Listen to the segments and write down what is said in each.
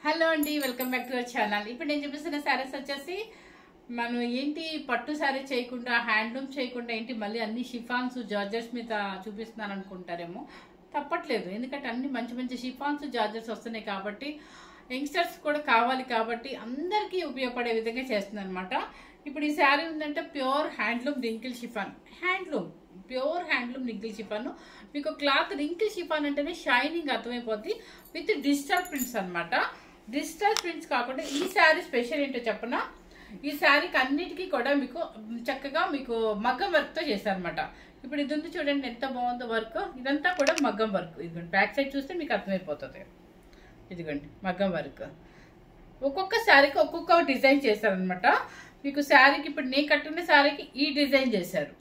Hello అండి, welcome back to our channel. ఇప్పుడు నేను చూపిస్తున్న శారీస్ వచ్చేసి మనం ఏంటి పట్టు శారీ చేయకుండా, హ్యాండ్లూమ్ చేయకుండా ఏంటి మళ్ళీ అన్ని షిఫాన్స్ జార్జెస్ మీద చూపిస్తున్నాను అనుకుంటారేమో. తప్పట్లేదు, ఎందుకంటే అన్ని మంచి మంచి షిఫాన్స్ జార్జెస్ వస్తున్నాయి కాబట్టి యంగ్స్టర్స్ కూడా కావాలి కాబట్టి అందరికీ ఉపయోగపడే విధంగా చేస్తుంది అనమాట. ఇప్పుడు ఈ శారీ ఉందంటే pure handloom wrinkle chiffon, pure handloom wrinkle chiffon. మీకు క్లాత్ రింకిల్ షిఫాన్ అంటేనే షైనింగ్ అర్థమైపోద్ది. విత్ డిజిటల్ ప్రింట్స్ అనమాట. డిజిటల్ ప్రింట్స్ కాకుండా ఈ శారీ స్పెషల్ ఏంటో చెప్పనా, ఈ శారీకి అన్నిటికీ కూడా మీకు చక్కగా మీకు మగ్గం వర్క్తో చేశారనమాట. ఇప్పుడు ఇది ఉంది చూడండి ఎంత బాగుందో వర్క్. ఇదంతా కూడా మగ్గం వర్క్. ఇదిగోండి బ్యాక్ సైడ్ చూస్తే మీకు అర్థమైపోతుంది. ఇదిగోండి మగ్గం వర్క్. ఒక్కొక్క శారీకి ఒక్కొక్క డిజైన్ చేశారనమాట. మీకు శారీకి ఇప్పుడు నేను కట్టుకున్న శారీకి ఈ డిజైన్ చేశారు.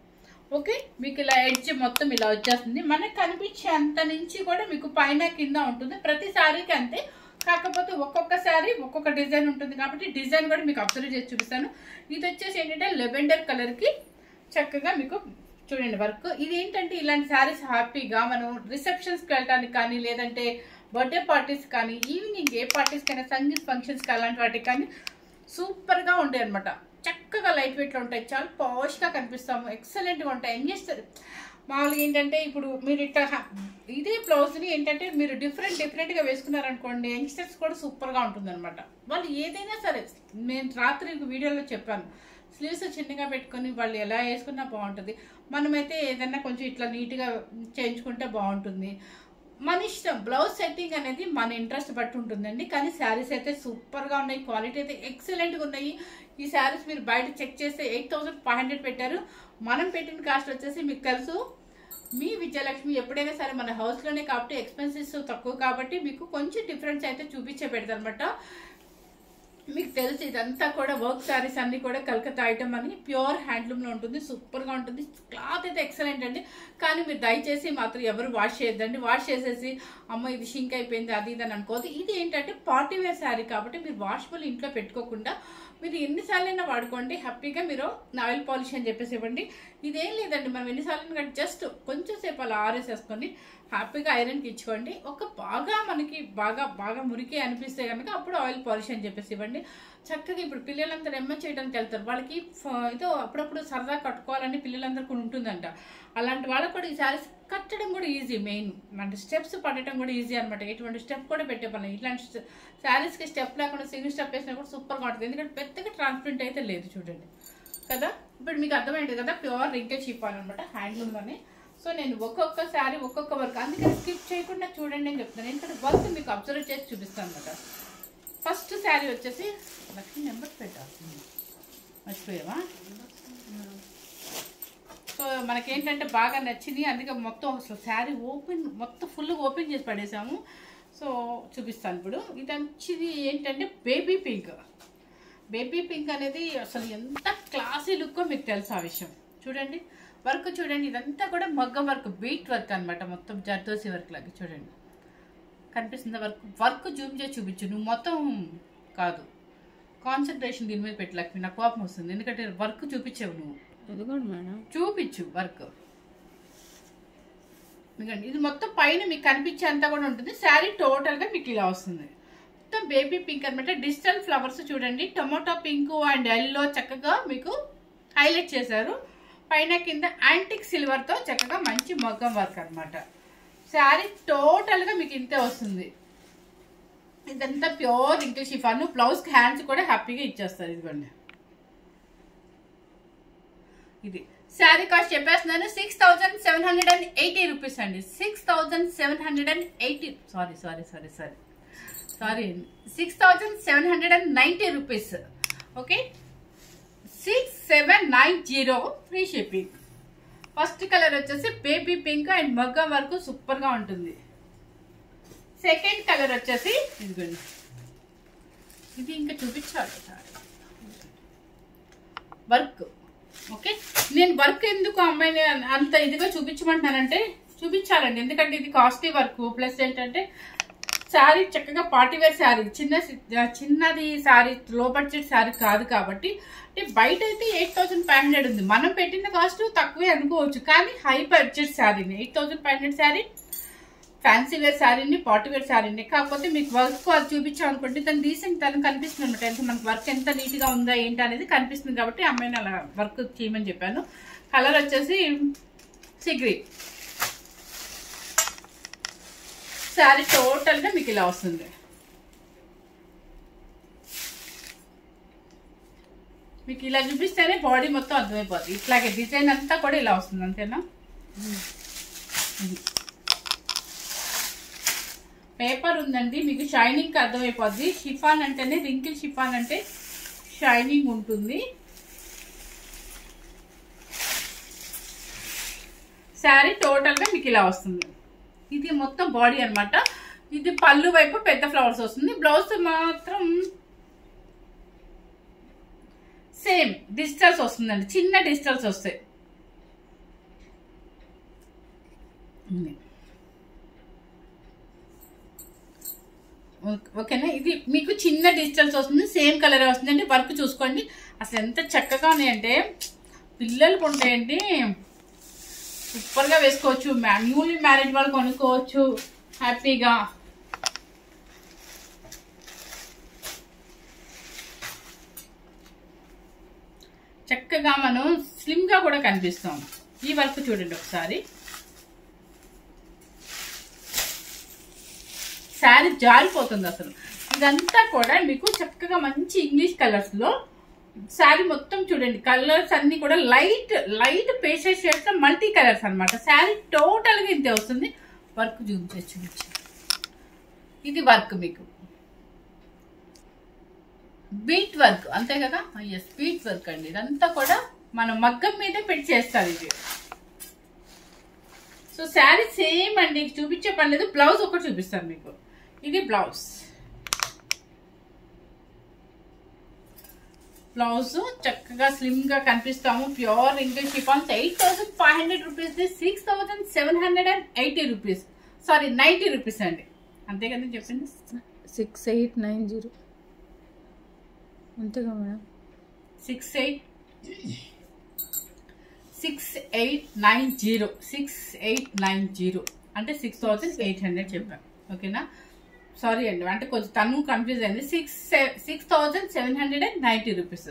ఓకే, మీకు ఇలా ఎడ్జ్ మొత్తం ఇలా వచ్చేస్తుంది. మనకు కనిపించే అంత నుంచి కూడా మీకు పైన కింద ఉంటుంది. ప్రతి శారీకి అంతే, కాకపోతే ఒక్కొక్క శారీ ఒక్కొక్క డిజైన్ ఉంటుంది కాబట్టి డిజైన్ కూడా మీకు అబ్జర్వ్ చేసి చూపిస్తాను. ఇది వచ్చేసి ఏంటంటే లెవెండర్ కలర్కి చక్కగా మీకు చూడండి వర్క్. ఇది ఏంటంటే ఇలాంటి శారీస్ హ్యాపీగా మనం రిసెప్షన్స్కి వెళ్ళడానికి కానీ, లేదంటే బర్త్డే పార్టీస్ కానీ, ఈవినింగ్ ఏ పార్టీస్ కైనా, సంగీత్ ఫంక్షన్స్కి అలాంటి వాటికి కానీ సూపర్గా ఉంటాయి అనమాట. చక్కగా లైట్ వెయిట్లో ఉంటాయి, చాలా పాష్గా కనిపిస్తాము, ఎక్సలెంట్గా ఉంటాయి. ఏం చేస్తారు మామూలుగా ఏంటంటే ఇప్పుడు మీరు ఇట్లా ఇదే బ్లౌజ్ని ఏంటంటే మీరు డిఫరెంట్గా వేసుకున్నారనుకోండి, యంగ్స్టర్స్ కూడా సూపర్గా ఉంటుంది అనమాట. వాళ్ళు ఏదైనా సరే, నేను రాత్రి వీడియోలో చెప్పాను, స్లీవ్స్ చిన్నగా పెట్టుకొని వాళ్ళు ఎలా వేసుకున్నా బాగుంటుంది. మనమైతే ఏదైనా కొంచెం ఇట్లా నీట్గా చేయించుకుంటే బాగుంటుంది. మన ఇష్టం. బ్లౌజ్ సెట్టింగ్ అనేది మన ఇంట్రెస్ట్ బట్టి ఉంటుందండి. కానీ శారీస్ అయితే సూపర్గా ఉన్నాయి, క్వాలిటీ అయితే ఎక్సలెంట్గా ఉన్నాయి. ఈ శారీస్ మీరు బయట చెక్ చేస్తే 8500 పెట్టారు. మనం పెట్టిన కాస్ట్ వచ్చేసి మీకు తెలుసు, మీ విజయలక్ష్మి ఎప్పుడైనా సరే మన హౌస్లోనే కాబట్టి ఎక్స్పెన్సెస్ తక్కువ కాబట్టి మీకు కొంచెం డిఫరెన్స్ అయితే చూపించే పెడతారనమాట. మీకు తెలుసు ఇదంతా కూడా వర్క్ శారీస్ అన్ని కూడా కలకత్తా ఐటమ్ అని ప్యూర్ హ్యాండ్లూమ్లో ఉంటుంది. సూపర్గా ఉంటుంది. క్లాత్ అయితే ఎక్సలెంట్ అండి. కానీ మీరు దయచేసి మాత్రం ఎవరు వాష్ చేయొద్దండి. వాష్ చేసేసి అమ్మ ఇది షింక్ అయిపోయింది అది ఇది అని అనుకోవద్దు. ఇది ఏంటంటే పార్టీ వేర్ శారీ కాబట్టి మీరు వాషబుల్ ఇంట్లో పెట్టుకోకుండా మీరు ఎన్నిసార్లైనా వాడుకోండి. హ్యాపీగా మీరు ఆయిల్ పాలిష్ అని చెప్పేసి ఇవ్వండి. ఇదేం లేదండి, మనం ఎన్నిసార్లు కంటే జస్ట్ కొంచెం సేపు అలా ఆరేసేసుకొని హ్యాపీగా ఐరన్కి ఇచ్చుకోండి. ఒక బాగా మనకి బాగా మురికి అనిపిస్తే కనుక అప్పుడు ఆయిల్ పాలిష్ అని చెప్పేసి ఇవ్వండి. చక్కగా ఇప్పుడు పిల్లలంతా రెమ్మ చేయడానికి వెళ్తారు, వాళ్ళకి ఏదో అప్పుడప్పుడు సరదా కట్టుకోవాలని పిల్లలందరికీ ఉంటుందంట. అలాంటి వాళ్ళకు కూడా ఈ శారీస్ కట్టడం కూడా ఈజీ. మెయిన్ అంటే స్టెప్స్ పడటం కూడా ఈజీ అనమాట. ఎటువంటి స్టెప్ కూడా పెట్టే పని. ఇట్లాంటి శారీస్కి స్టెప్ లేకుండా సింగిల్ స్టెప్ వేసినా కూడా సూపర్గా ఉంటుంది. ఎందుకంటే పెద్దగా ట్రాన్స్పరెంట్ అయితే లేదు చూడండి కదా. ఇప్పుడు మీకు అర్థమైంది కదా, ప్యూర్ రింకిల్ షిఫాన్ అనమాట హ్యాండ్లూమ్లోనే. సో నేను ఒక్కొక్క శారీ ఒక్కొక్క వర్క్, అందుకని స్కిప్ చేయకుండా చూడండి అని చెప్తాను. ఎందుకంటే వర్క్ మీకు అబ్జర్వ్ చేసి చూపిస్తాను అనమాట. ఫస్ట్ శారీ వచ్చేసి లక్ష్మి నెంబర్ పెట్టాల్సింది, మర్చిపోయావా? సో మనకేంటంటే బాగా నచ్చింది, అందుకే మొత్తం అసలు శారీ మొత్తం ఫుల్గా ఓపెన్ చేసి పడేసాము. సో చూపిస్తాను ఇప్పుడు. ఇది మంచిది ఏంటంటే బేబీ పింక్ అనేది అసలు ఎంత క్లాసీ లుక్కో మీకు తెలుసు ఆ విషయం. చూడండి వర్క్ చూడండి, ఇదంతా కూడా మగ్గం వర్క్, బీట్ వర్క్ అనమాట. మొత్తం జర్దోసి వర్క్ లాగా చూడండి కనిపిస్తుంది. వర్క్ జూమ్ చేసి చూపించు, నువ్వు మొత్తం కాదు, కాన్సన్ట్రేషన్ దీని మీద పెట్టి లక్ష్మి, నాకు కోపం వస్తుంది. ఎందుకంటే వర్క్ చూపించావు నువ్వు, మేడం చూపించు వర్క్. ఎందుకంటే ఇది మొత్తం పైన మీకు కనిపించే అంతా కూడా ఉంటుంది. శారీ టోటల్గా మీకు ఇలా వస్తుంది. మొత్తం బేబీ పింక్ అనమాట. డిజిటల్ ఫ్లవర్స్ చూడండి, టొమాటో పింక్ అండ్ ఎల్లో చక్కగా మీకు హైలైట్ చేశారు. పైన కింద యాంటిక్ సిల్వర్తో చక్కగా మంచి మగ్గం వర్క్ అనమాట. శారీ టోటల్గా మీకు ఇంతే వస్తుంది. ఇదంతా ప్యూర్ రింకిల్ షిఫాన్. బ్లౌజ్కి హ్యాండ్స్ కూడా హ్యాపీగా ఇచ్చేస్తారు. ఇదిగోండి, ఇది శారీ కాస్ట్ చెప్పేస్తున్నాను 6780 రూపీస్ అండి. 6780 sorry 6790 rupees. Okay, 6790 free shipping. First colour వచ్చేసి బేబీ పింక్ అండ్ మగ్గం వర్క్ సూపర్గా ఉంటుంది. సెకండ్ కలర్ వచ్చేసి ఇదిగోండి, ఇది ఇంకా చూపించాలి వర్క్. ఓకే, నేను వర్క్ ఎందుకు అమ్మాయిని అంత ఇదిగా చూపించమంటున్నానంటే చూపించాలండి, ఎందుకంటే ఇది కాస్ట్లీ వర్క్. ప్లస్ ఏంటంటే శారీ చక్కగా పార్టీ వేర్ శారీ, చిన్నది శారీ, లో బడ్జెట్ శారీ కాదు కాబట్టి. అంటే బయట అయితే 8500 ఉంది, మనం పెట్టిన కాస్ట్ తక్కువే అనుకోవచ్చు. కానీ హై బడ్జెట్ శారీని 8500 శారీ ఫ్యాన్సీ వేర్ శారీని, పార్టీ వేర్ శారీని. కాకపోతే మీకు వర్క్ అది చూపించాం అనుకోండి, దాని డీసెంట్ తను కనిపిస్తుంది అనమాట. ఎంత మనకి వర్క్ ఎంత నీట్గా ఉందా ఏంటి అనేది కనిపిస్తుంది కాబట్టి అమ్మాయిని అలా వర్క్ చేయమని చెప్పాను. కలర్ వచ్చేసి సిగ్రీ. శారీ టోటల్గా మీకు ఇలా వస్తుంది. మీకు ఇలా చూపిస్తేనే బాడీ మొత్తం అర్థమైపోతుంది. ఇట్లాగే డిజైన్ అంతా కూడా ఇలా వస్తుంది, అంతేనా? పేపర్ ఉందండి, మీకు షైనింగ్ అర్థమైపోద్ది. షిఫాన్ అంటేనే, రింకిల్ షిఫాన్ అంటే షైనింగ్ ఉంటుంది. శారీ టోటల్గా మీకు ఇలా వస్తుంది. ఇది మొత్తం బాడీ అనమాట. ఇది పళ్ళు వైపు పెద్ద ఫ్లవర్స్ వస్తుంది. బ్లౌజ్ మాత్రం సేమ్ డిజిటల్స్ వస్తుందండి, చిన్న డిజిటల్స్ వస్తాయి. ఓకేనా? ఇది మీకు చిన్న డిజిటల్స్ వస్తుంది, సేమ్ కలర్ వస్తుంది అండి. వర్క్ చూసుకోండి అసలు ఎంత చక్కగా ఉన్నాయంటే, పిల్లలు కొంటాయండి సూపర్గా వేసుకోవచ్చు. న్యూలీ మ్యారేజ్ వాళ్ళు కొనుక్కోవచ్చు హ్యాపీగా. చక్కగా మనం స్లిమ్గా కూడా కనిపిస్తాం. ఈ వర్క్ చూడండి ఒకసారి. శారీ జారిపోతుంది అసలు. ఇదంతా కూడా మీకు చక్కగా మంచి ఇంగ్లీష్ కలర్స్లో శారీ మొత్తం చూడండి. కలర్స్ అన్ని కూడా లైట్ లైట్ పేస్టల్ షేడ్స్ లో మల్టీ కలర్స్ అనమాట. శారీ టోటల్గా ఇంతే వస్తుంది. వర్క్ చూపించచ్చు. ఇది వర్క్ మీకు బీట్ వర్క్, అంతే కదా? ఎస్, బీట్ వర్క్ అండి. ఇదంతా కూడా మనం మగ్గం మీద పెట్టి చేస్తారు ఇది. సో శారీ సేమ్ అండి, చూపించే పని లేదు. బ్లౌజ్ ఒకటి చూపిస్తాను మీకు. ఇది బ్లౌజ్. బ్లౌజ్ చక్కగా స్లిమ్ గా కనిపిస్తాము. Pure English chiffons. 8,500 rupees, 6,780 rupees, sorry 90 rupees అండి. అంతే కదా చెప్పింది? 6890 అంతేగా మేడం? 6890 అంటే 6,800 చెప్పాను. ఓకేనా? సారీ అండి, అంటే కొంచెం తను కన్ఫ్యూజ్ అయింది. 6,790 రూపీస్.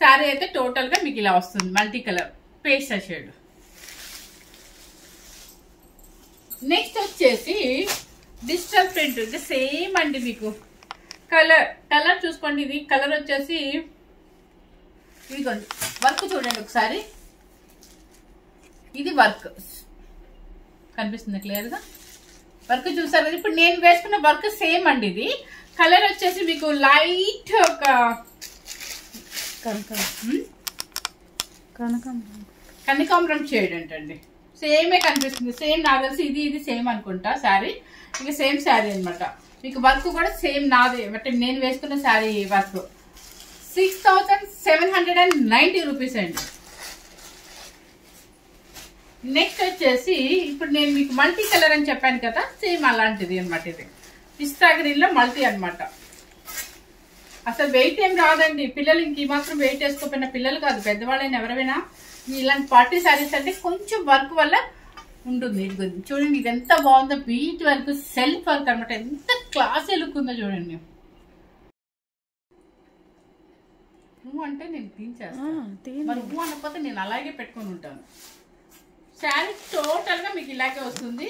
శారీ అయితే టోటల్గా మీకు ఇలా వస్తుంది. Multi colour pastel shade. Next వచ్చేసి డిజిటల్ ప్రింట్. ఇది సేమ్ అండి. మీకు కలర్ చూసుకోండి. ఇది కలర్ వచ్చేసి ఇదిగోండి. వర్క్ చూడండి ఒకసారి. ఇది వర్క్ కనిపిస్తుంది క్లియర్గా. వర్క్ చూసారు కదా? ఇప్పుడు నేను వేసుకున్న వర్క్ సేమ్ అండి. ఇది కలర్ వచ్చేసి మీకు లైట్ ఒక కనకాంబరం షేడ్ అంటండి. సేమే కనిపిస్తుంది. సేమ్ నాకు తెలిసి ఇది సేమ్ అనుకుంటా శారీ. ఇక సేమ్ శారీ అనమాట. మీకు వర్క్ కూడా సేమ్ నాది అంటే నేను వేసుకున్న శారీ వర్క్. 6,790 రూపీస్ అండి. నెక్స్ట్ వచ్చేసి ఇప్పుడు నేను మీకు మల్టీ కలర్ అని చెప్పాను కదా, సేమ్ అలాంటిది అనమాట. ఇది పిస్తా గ్రీన్ లో మల్టీ అనమాట. అసలు వెయిట్ ఏం రాదండి. పిల్లలు ఇంక ఈ మాత్రం వెయిట్ వేసుకోపోయిన పిల్లలు కాదు, పెద్దవాళ్ళైనా ఎవరైనా ఇలాంటి పార్టీ శారీస్ అంటే కొంచెం వర్క్ వల్ల ఉంటుంది. ఇది చూడండి, ఇది ఎంత బాగుందో. బీట్ వర్క్, సెల్ఫ్ వర్క్ అనమాట. ఎంత క్లాసీ లుక్ ఉందో చూడండి. నువ్వు అంటే నేను తీసేస్తాను, మరి నువ్వు అనకపోతే నేను అలాగే పెట్టుకొని ఉంటాను. శారీ టోటల్ గా మీకు ఇలాగే వస్తుంది.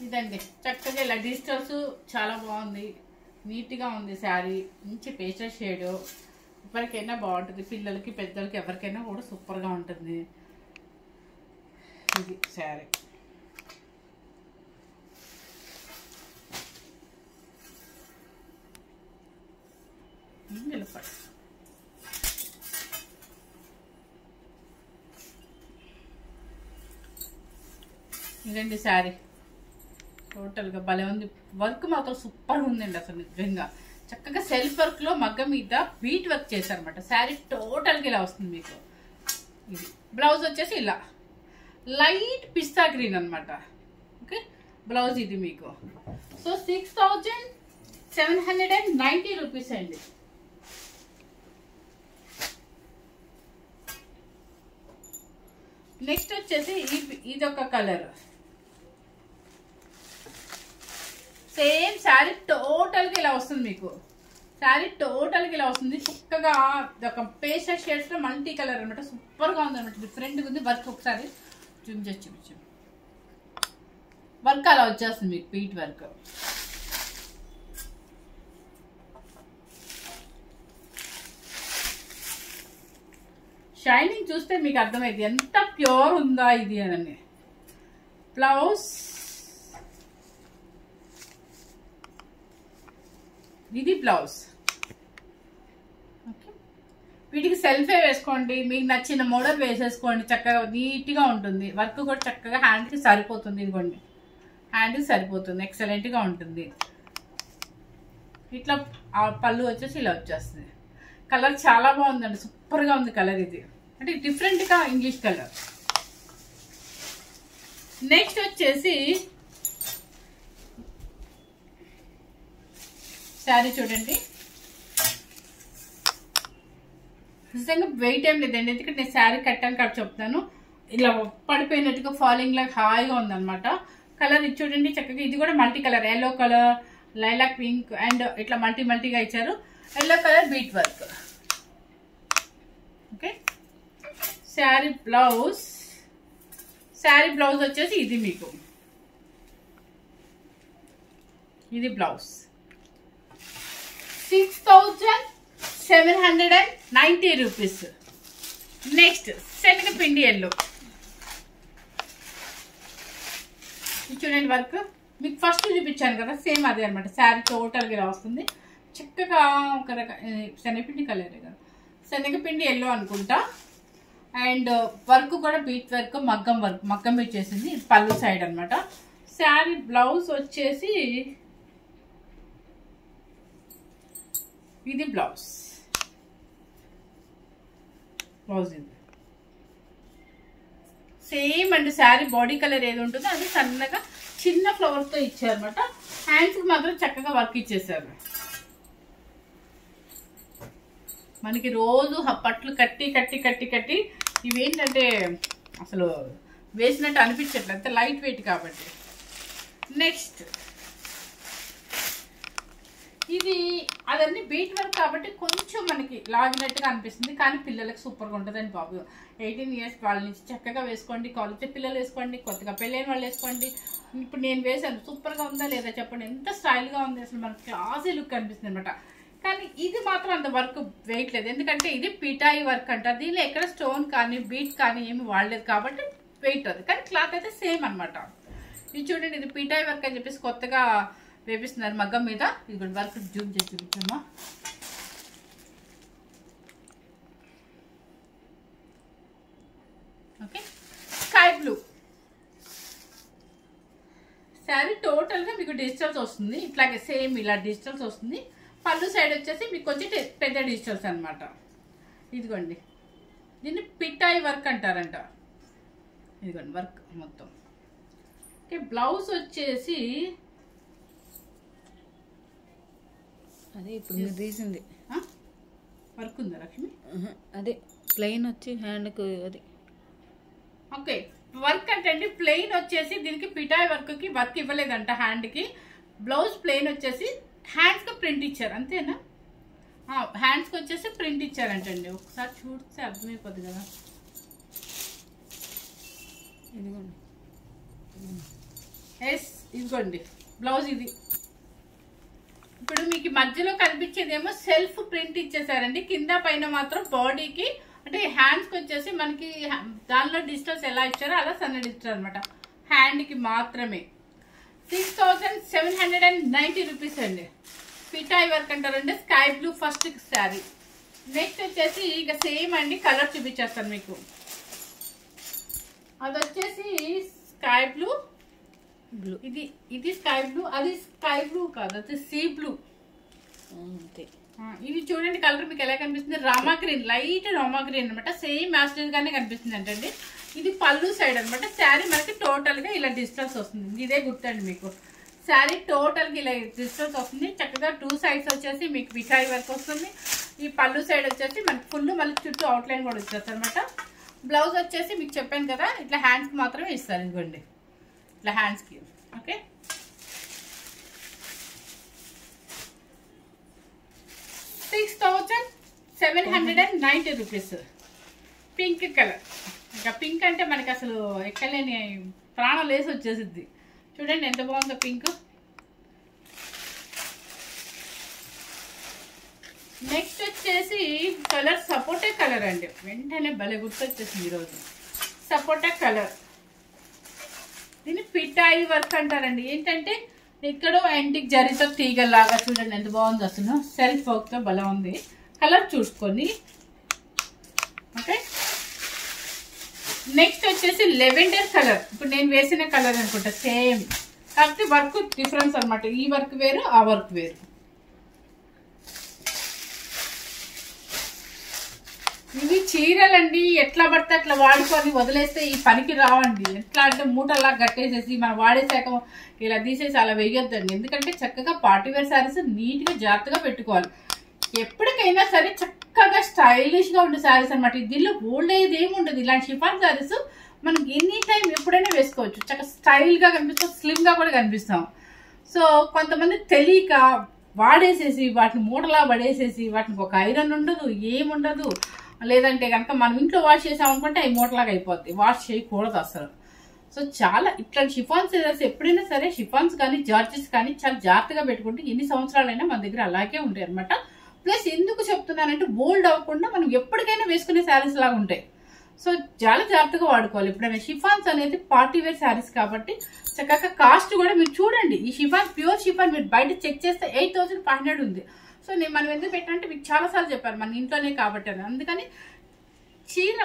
ఇదండి చక్కగా ఇలా డిజిటల్స్ చాలా బాగుంది, నీట్ గా ఉంది. శారీ మంచి పేస్టల్ షేడ్. ఎవరికైనా బాగుంటుంది, పిల్లలకి పెద్దలకి ఎవరికైనా కూడా సూపర్ గా ఉంటుంది. ఇది శారీ. ఇదండి శారీ టోటల్గా భలే ఉంది. వర్క్ మాత్రం సూపర్ ఉందండి. అసలు నిజంగా చక్కగా సెల్ఫ్ వర్క్ లో మగ్గ మీద బీట్ వర్క్ చేశారనమాట. శారీ టోటల్గా ఇలా వస్తుంది మీకు. ఇది బ్లౌజ్ వచ్చేసి ఇలా లైట్ పిస్తా గ్రీన్ అనమాట. ఓకే, బ్లౌజ్ ఇది మీకు. సో 6,790 790 రూపీస్ అండి. నెక్స్ట్ వచ్చేసి ఇది ఒక కలర్, సేమ్ శారీ టోటల్గా ఇలా వస్తుంది మీకు. శారీ టోటల్గా ఇలా వస్తుంది చక్కగా. ఒక పేస్టల్ షేడ్స్లో మల్టీ కలర్ అనమాట. సూపర్గా ఉంది అనమాట, డిఫరెంట్గా ఉంది. వర్క్ ఒకసారి చూపించు. వర్క్ అలా వచ్చేస్తుంది మీకు, పీట్ వర్క్. షైనింగ్ చూస్తే మీకు అర్థమైంది ఎంత ప్యూర్ ఉందా ఇది అని. బ్లౌజ్ ఇది బ్లౌజ్. ఓకే, వీటికి సెల్ఫే వేసుకోండి, మీకు నచ్చిన మోడల్ వేసేసుకోండి, చక్కగా నీట్గా ఉంటుంది. వర్క్ కూడా చక్కగా హ్యాండ్కి సరిపోతుంది. ఇదిగోండి, హ్యాండ్కి సరిపోతుంది, ఎక్సలెంట్గా ఉంటుంది. ఇట్లా పళ్ళు వచ్చేసి ఇలా వచ్చేస్తుంది. కలర్ చాలా బాగుందండి, సూపర్గా ఉంది కలర్. ఇది అంటే డిఫరెంట్గా ఇంగ్లీష్ కలర్. నెక్స్ట్ వచ్చేసి శారీ చూడండి, నిజంగా వెయిట్ ఏం లేదండి, ఎందుకంటే నేను శారీ కట్టాను కాబట్టి చెప్తాను. ఇలా పడిపోయినట్టుగా ఫాలింగ్ లాగా హాయిగా ఉందన్నమాట. కలర్ ఇది చూడండి చక్కగా. ఇది కూడా multi colour, yellow colour, lilac pink and ఇట్లా మల్టీగా ఇచ్చారు. Yellow colour bead work. Okay, sari blouse వచ్చేసి ఇది మీకు. ఇది బ్లౌజ్ 6790 రూపీస్. నెక్స్ట్ శనగపిండి ఎల్లో. చూడండి వర్క్ మీకు ఫస్ట్ చూపించాను కదా, సేమ్ అదే అనమాట. శారీ టోటల్గా ఇలా వస్తుంది చక్కగా. ఒక శనగపిండి కలరే కదా, శనగపిండి ఎల్లో అనుకుంటా. అండ్ వర్క్ కూడా బీట్ వర్క్, మగ్గం ఇచ్చేసింది. పళ్ళు సైడ్ అనమాట. శారీ బ్లౌజ్ వచ్చేసి ఇది బ్లౌజ్ ఇది సేమ్ అండి. శారీ బాడీ కలర్ ఏది ఉంటుందో అది సన్నగా చిన్న ఫ్లవర్స్తో ఇచ్చారనమాట. హ్యాండ్స్కి మాత్రం చక్కగా వర్క్ ఇచ్చేసారు. మనకి రోజు పట్లు కట్టి ఇవేంటంటే అసలు వేసినట్టు అనిపించట్లేదు, అంత లైట్ వెయిట్ కాబట్టి. నెక్స్ట్ ఇది అదన్నీ బీట్ వర్క్ కాబట్టి కొంచెం మనకి లాగినట్టుగా అనిపిస్తుంది, కానీ పిల్లలకి సూపర్గా ఉంటుందండి బాబు. 18 ఇయర్స్ వాళ్ళ నుంచి చక్కగా వేసుకోండి, కాలేజ్ పిల్లలు వేసుకోండి, కొత్తగా పెళ్ళైన వాళ్ళు వేసుకోండి. ఇప్పుడు నేను వేసాను, సూపర్గా ఉందా లేదా చెప్పండి, ఎంత స్టైల్గా ఉంది అసలు. మనకి క్లాసీ లుక్ అనిపిస్తుంది అనమాట. కానీ ఇది మాత్రం అంత వర్క్ వెయిట్ లేదు, ఎందుకంటే ఇది పిటాయి వర్క్ అంటారు. దీనిలో ఎక్కడ స్టోన్ కానీ బీట్ కానీ ఏమి వాడలేదు కాబట్టి వెయిట్ అది, కానీ క్లాత్ అయితే సేమ్ అనమాట. ఇది చూడండి, ఇది పిటాయి వర్క్ అని చెప్పేసి కొత్తగా వేపిస్తున్నారు మగ్గం మీద. ఇది కూడా వర్క్ జూమ్ చేసి చూపించమ్మా. ఓకే, స్కై బ్లూ శారీ టోటల్గా మీకు డిజిటల్స్ వస్తుంది. ఇట్లాగే సేమ్ ఇలా డిజిటల్స్ వస్తుంది. పళ్ళు సైడ్ వచ్చేసి మీకు కొంచెం పెద్ద డిజిటల్స్ అనమాట. ఇదిగోండి, దీన్ని పిటాయి వర్క్ అంటారంట. ఇదిగోండి వర్క్ మొత్తం. ఓకే, బ్లౌజ్ వచ్చేసి అదే ఇప్పుడు మీరు తీసింది వర్క్ ఉందా లక్ష్మి? అదే ప్లెయిన్ వచ్చి హ్యాండ్కు అది. ఓకే, వర్క్ అంటే అండి ప్లెయిన్ వచ్చేసి దీనికి పిటాయి వర్క్కి వర్క్ ఇవ్వలేదంట హ్యాండ్కి. బ్లౌజ్ ప్లెయిన్ వచ్చేసి హ్యాండ్స్కి ప్రింట్ ఇచ్చారు, అంతేనా? హ్యాండ్స్కి వచ్చేసి ప్రింట్ ఇచ్చారంటండి. ఒకసారి చూస్తే అర్థమైపోద్ది కదా. ఇదిగోండి, ఎస్ ఇదిగోండి బ్లౌజ్ ఇది. ఇప్పుడు మీకు మధ్యలో కనిపించేదేమో సెల్ఫ్ ప్రింట్ ఇచ్చేసారండి. కింద పైన మాత్రం బాడీకి అంటే హ్యాండ్స్కి వచ్చేసి మనకి దానిలో డిజిటల్స్ ఎలా ఇచ్చారో అలా సన్న డిజిటల్ అనమాట. హ్యాండ్కి మాత్రమే 6790 రూపీస్ అండి. పిటాయి వర్క్ అంటారండి. Sky blue first sari. Next వచ్చేసి ఇక సేమ్ అండి, కలర్ చూపించేస్తాను మీకు. అది వచ్చేసి స్కై బ్లూ. ఇది స్కై బ్లూ, అది స్కై బ్లూ కాదు, అది సీ బ్లూ. అంతే. ఇది చూడండి కలర్ మీకు ఎలా కనిపిస్తుంది, Rama green, light Rama green అనమాట. సేమ్ మ్యాస్టర్స్ గానే కనిపిస్తుంది అంటండి. ఇది పళ్ళు సైడ్ అనమాట. శారీ మనకి టోటల్ గా ఇలా డిస్టెన్స్ వస్తుంది. ఇదే గుర్తండి మీకు. శారీ టోటల్కి ఇలా డిస్టెన్స్ వస్తుంది. చక్కగా 2 సైడ్స్ వచ్చేసి మీకు వికాయి వర్క్ వస్తుంది. ఈ పళ్ళు సైడ్ వచ్చేసి మనకి ఫుల్ మళ్ళీ చుట్టూ అవుట్లైన్ కూడా వచ్చేస్తుంది అనమాట. బ్లౌజ్ వచ్చేసి మీకు చెప్పాను కదా ఇట్లా హ్యాండ్స్కి మాత్రమే ఇస్తారు. ఇదిగోండి ఇట్లా హ్యాండ్స్కి. Okay, 6790 rupees. Pink colour. ఇంకా పింక్ అంటే మనకి అసలు ఎక్కలేని ప్రాణం లేసి వచ్చేసిద్ది. చూడండి ఎంత బాగుందో పింక్. నెక్స్ట్ వచ్చేసి కలర్ సపోటా కలర్ అండి. వెంటనే భలే గుర్తొచ్చేసింది ఈరోజు. సపోటా కలర్. దీన్ని పిటాయి వర్క్ అంటారండి. ఏంటంటే ఇక్కడ యాంటిక్ జరీతో తీగలాగా చూడండి ఎంత బాగుంది అసలు. సెల్ఫ్ వర్క్తో భలే ఉంది. కలర్ చూసుకొని. ఓకే, నెక్స్ట్ వచ్చేసి లెవెండర్ కలర్. ఇప్పుడు నేను వేసిన కలర్ అనుకుంటా సేమ్, కాకపోతే వర్క్ డిఫరెన్స్ అనమాట. ఈ వర్క్ వేరు, ఆ వర్క్ వేరు. ఇవి చీరలండి. ఎట్లా పడితే అట్లా వాడుకొని వదిలేస్తే ఈ పనికి రావండి. ఎట్లా అంటే మూటలా కట్టేసేసి మనం వాడేసాక ఇలా తీసేసి అలా వేయొద్దండి. ఎందుకంటే చక్కగా పార్టీ వేర్ శారీస్ నీట్గా జాగ్రత్తగా పెట్టుకోవాలి. ఎప్పటికైనా సరే చక్కగా స్టైలిష్గా ఉండే శారీస్ అనమాట. దీనిలో ఓల్డ్ ఏది ఏమి ఉండదు. ఇలాంటి షిఫాన్ శారీస్ మనం ఎనీ టైం ఎప్పుడైనా వేసుకోవచ్చు. చక్కగా స్టైల్గా కనిపిస్తాం, స్లిమ్గా కూడా కనిపిస్తాం. సో కొంతమంది తెలియక వాడేసేసి వాటిని మూటలా పడేసేసి వాటికి ఒక ఐరన్ ఉండదు, ఏముండదు. లేదంటే కనుక మనం ఇంట్లో వాష్ చేసామనుకుంటే అవి మూటలాగా అయిపోద్ది. వాష్ చేయకూడదు అసలు. సో చాలా ఇట్లాంటి షిఫాన్ శారీస్ ఎప్పుడైనా సరే షిఫాన్స్ కానీ జార్జెస్ కానీ చాలా జాగ్రత్తగా పెట్టుకుంటే ఎన్ని సంవత్సరాలైనా మన దగ్గర అలాగే ఉంటాయి అనమాట. ప్లస్ ఎందుకు చెప్తున్నానంటే బోల్డ్ అవ్వకుండా మనం ఎప్పటికైనా వేసుకునే శారీస్ లాగా ఉంటాయి. సో చాలా జాగ్రత్తగా వాడుకోవాలి. ఎప్పుడైనా షిఫాన్స్ అనేది పార్టీ వేర్ శారీస్ కాబట్టి చక్కగా కాస్ట్ కూడా మీరు చూడండి. ఈ షిఫాన్ ప్యూర్ షిఫాన్ మీరు బయట చెక్ చేస్తే 8500 ఉంది. సో నేను మనం ఎందుకు పెట్టానంటే మీకు చాలాసార్లు చెప్పాను మన ఇంట్లోనే కాబట్టి అని. అందుకని చీర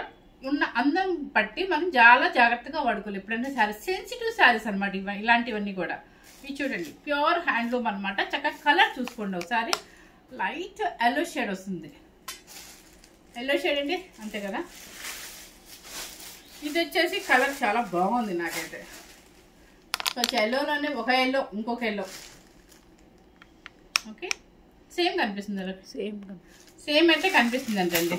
ఉన్న అందం బట్టి మనం చాలా జాగ్రత్తగా వాడుకోవాలి. ఎప్పుడైనా శారీస్ సెన్సిటివ్ శారీస్ అనమాట ఇలాంటివన్నీ కూడా. ఇవి చూడండి ప్యూర్ హ్యాండ్లూమ్ అనమాట. చక్కగా కలర్ చూసుకోండి ఒకసారి. లైట్ ఎల్లో షేడ్ వస్తుంది. ఎల్లో షేడ్ అండి, అంతే కదా. ఇది వచ్చేసి కలర్ చాలా బాగుంది నాకైతే. సో ఎల్లోలోనే ఒక ఎల్లో, ఇంకొక ఎల్లో. ఓకే, సేమ్ కనిపిస్తుంది అలా. సేమ్ అయితే కనిపిస్తుంది అంటండి.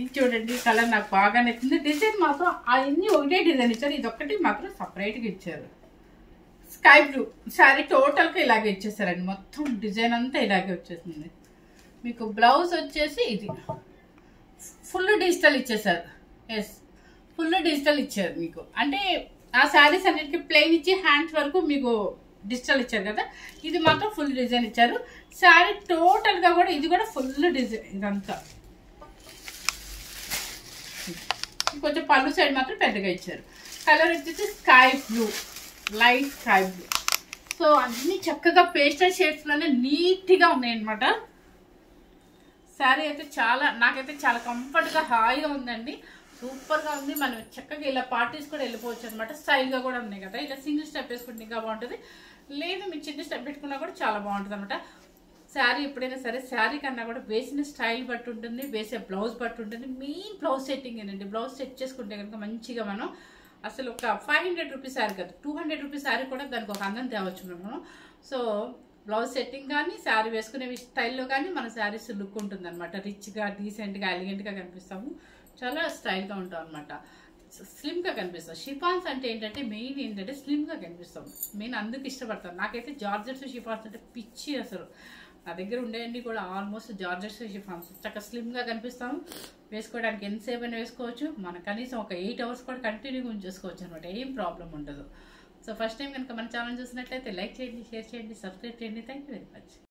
ఇది చూడండి కలర్ నాకు బాగా నచ్చింది. డిజైన్ మాత్రం అన్ని ఒకటే డిజైన్ ఇచ్చారు. ఇది ఒక్కటి మాత్రం సపరేట్గా ఇచ్చారు. స్కై బ్లూ శారీ టోటల్గా ఇలాగే ఇచ్చేసారండి. మొత్తం డిజైన్ అంతా ఇలాగే వచ్చేసింది. మీకు బ్లౌజ్ వచ్చేసి ఇది ఫుల్ డిజిటల్ ఇచ్చేసారు. ఎస్, ఫుల్ డిజిటల్ ఇచ్చారు మీకు. అంటే ఆ శారీస్ అన్నిటికీ ప్లెయిన్ ఇచ్చి హ్యాండ్స్ వరకు మీకు డిజిటల్ ఇచ్చారు కదా. ఇది మాత్రం ఫుల్ డిజైన్ ఇచ్చారు. శారీ టోటల్గా కూడా ఇది కూడా ఫుల్ డిజైన్. ఇదంతా కొంచెం పళ్ళు సైడ్ మాత్రం పెద్దగా ఇచ్చారు. కలర్ వచ్చేసి sky blue, light sky blue. So అన్ని చక్కగా పేస్టల్ షేడ్స్లోనే నీట్గా ఉన్నాయన్నమాట. శారీ అయితే నాకైతే చాలా కంఫర్ట్గా హాయిగా ఉందండి. సూపర్గా ఉంది. మనం చక్కగా ఇలా పార్టీస్ కూడా వెళ్ళిపోవచ్చు అనమాట. స్టైల్గా కూడా ఉన్నాయి కదా. ఇలా సింగిల్ స్టెప్ వేసుకుంటే ఇంకా బాగుంటుంది. లేదు మీరు చిన్న స్టెప్ పెట్టుకున్నా కూడా చాలా బాగుంటుంది అనమాట. శారీ ఎప్పుడైనా సరే శారీ కన్నా కూడా వేసిన స్టైల్ బట్టి ఉంటుంది, వేసే బ్లౌజ్ బట్టి ఉంటుంది. మెయిన్ బ్లౌజ్ సెట్టింగ్ ఏంటండి. బ్లౌజ్ సెట్ చేసుకుంటే కనుక మంచిగా మనం అసలు ఒక 500 రూపీస్ శారీ కాదు 200 రూపీస్ శారీ కూడా దానికి ఒక అందం తేవచ్చు మనం. సో బ్లౌజ్ సెట్టింగ్ కానీ శారీ వేసుకునే స్టైల్లో కానీ మన శారీస్ లుక్ ఉంటుంది అనమాట. రిచ్గా, డీసెంట్గా, ఎలిగెంట్గా కనిపిస్తాము. చాలా స్టైల్గా ఉంటాం అనమాట. స్లిమ్గా కనిపిస్తాం. షిఫాన్స్ అంటే ఏంటంటే మెయిన్ ఏంటంటే స్లిమ్గా కనిపిస్తాం. మెయిన్ అందుకు ఇష్టపడతాను. నాకైతే జార్జెట్స్ షిఫాన్స్ అంటే పిచ్చి అసలు. నా దగ్గర ఉండేవన్నీ కూడా ఆల్మోస్ట్ జార్జెట్స్ షిఫాన్స్. చక్కగా స్లిమ్గా కనిపిస్తాము. వేసుకోవడానికి ఎంతసేపు అయినా వేసుకోవచ్చు. మన కనీసం ఒక 8 అవర్స్ కూడా కంటిన్యూగా ఉంచేసుకోవచ్చు అనమాట. ఏం ప్రాబ్లం ఉండదు. సో ఫస్ట్ టైం కనుక మన ఛానల్ చూసినట్లయితే లైక్ చేయండి, షేర్ చేయండి, సబ్స్క్రైబ్ చేయండి. Thank you very much.